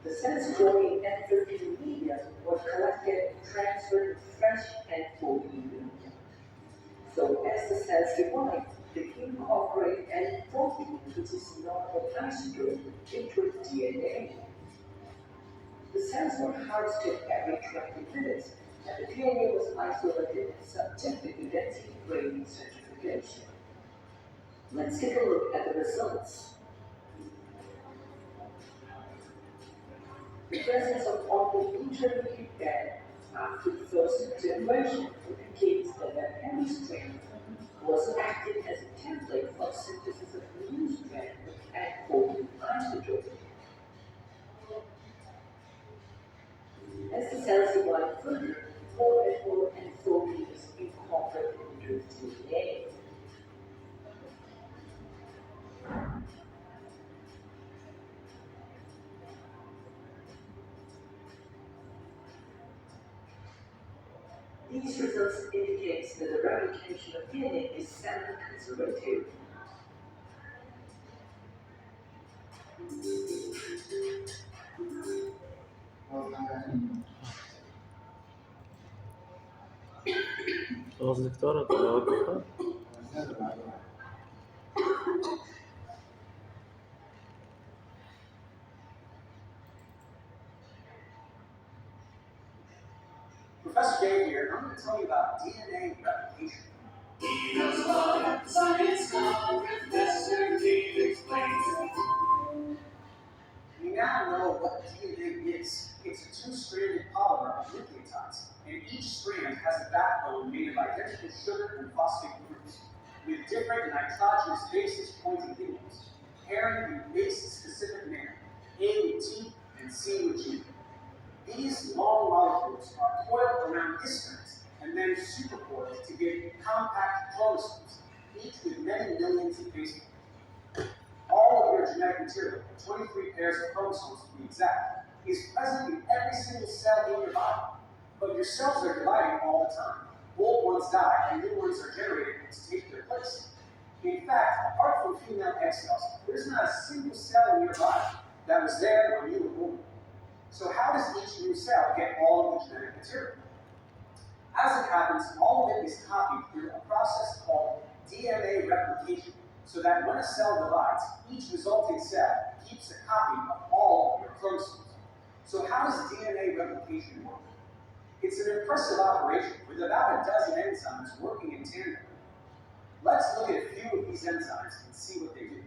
The sensory and filtering media was collected, transferred, fresh, and fully media. So as the cells divide, they incorporate any protein which is not attached to it into its DNA. The cells were harvested every 20 minutes, and the DNA was isolated and subjected to density gradient centrifugation. Let's take a look at the results. The presence of only intermediate band after the first generation indicates that the heavy strand was acting as a template for synthesis of new strand and folding isotope. As the cells divide further, more and more enfolding is incorporated into the DNA. These results indicate that the replication of DNA is semi-conservative. خلاص دكتورة توقفها. Professor Dave here, I'm going to tell you about DNA replication. He knows what science called Professor Dave explains. We now know what DNA is. It's a two-stranded polymer of nucleotides, and each strand has a backbone made of identical sugar and phosphate groups, with different nitrogenous bases pointing inwards, pairing in base-specific manner, A with T and C with G. These long molecules are coiled around histones and then supercoiled to give compact chromosomes, each with many millions of base pairs. All of your genetic material, 23 pairs of chromosomes to be exact, is present in every single cell in your body. But your cells are dividing all the time. Old ones die and new ones are generated to take their place. In fact, apart from female egg cells, there's not a single cell in your body that was there when you were born. So how does each new cell get all of the genetic material? As it happens, all of it is copied through a process called DNA replication, so that when a cell divides, each resulting cell keeps a copy of all of your chromosomes. So how does DNA replication work? It's an impressive operation with about a dozen enzymes working in tandem. Let's look at a few of these enzymes and see what they do.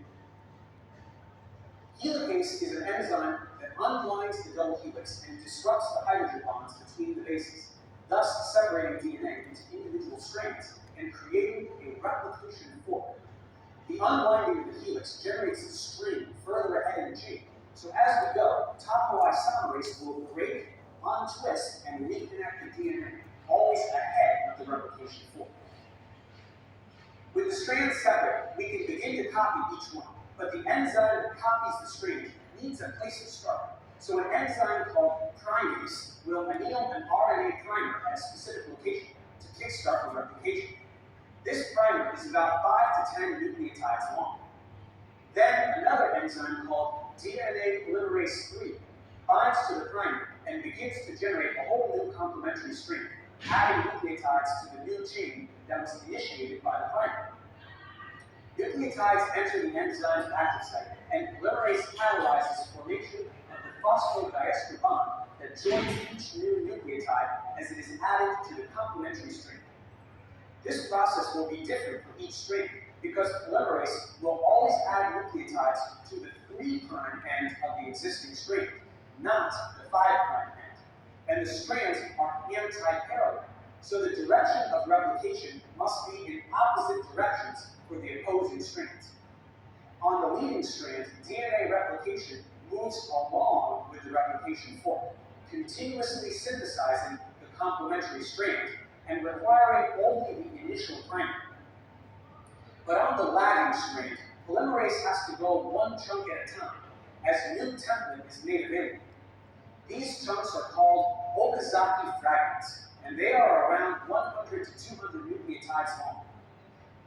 Helicase is an enzyme that unwinds the double helix and disrupts the hydrogen bonds between the bases, thus separating DNA into individual strands and creating a replication fork. The unwinding of the helix generates a string further ahead in the chain, so as we go, topoisomerase will break, untwist, and reconnect the DNA, always ahead of the replication fork. With the strands separate, we can begin to copy each one. But the enzyme that copies the strand needs a place to start. So an enzyme called primase will anneal an RNA primer at a specific location to kickstart the replication. This primer is about 5 to 10 nucleotides long. Then another enzyme called DNA polymerase 3 binds to the primer and begins to generate a whole new complementary strand, adding nucleotides to the new chain that was initiated by the primer. Nucleotides enter the enzyme's active site, and polymerase catalyzes formation of the phosphodiester bond that joins each new nucleotide as it is added to the complementary strand. This process will be different for each strand because polymerase will always add nucleotides to the 3' end of the existing strand, not the 5' end. And the strands are anti-parallel, so the direction of replication must be in opposite directions for the opposing strands. On the leading strand, DNA replication moves along with the replication fork, continuously synthesizing the complementary strand and requiring only the initial primer. But on the lagging strand, polymerase has to go one chunk at a time, as a new template is made available. These chunks are called Okazaki fragments, and they are around 100 to 200 nucleotides long.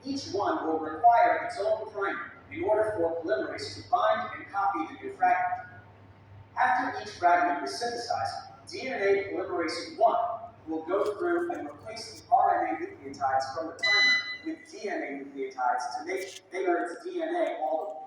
Each one will require its own primer in order for polymerase to bind and copy the new fragment. After each fragment is synthesized, DNA polymerase 1 will go through and replace the RNA nucleotides from the primer with DNA nucleotides to make its DNA all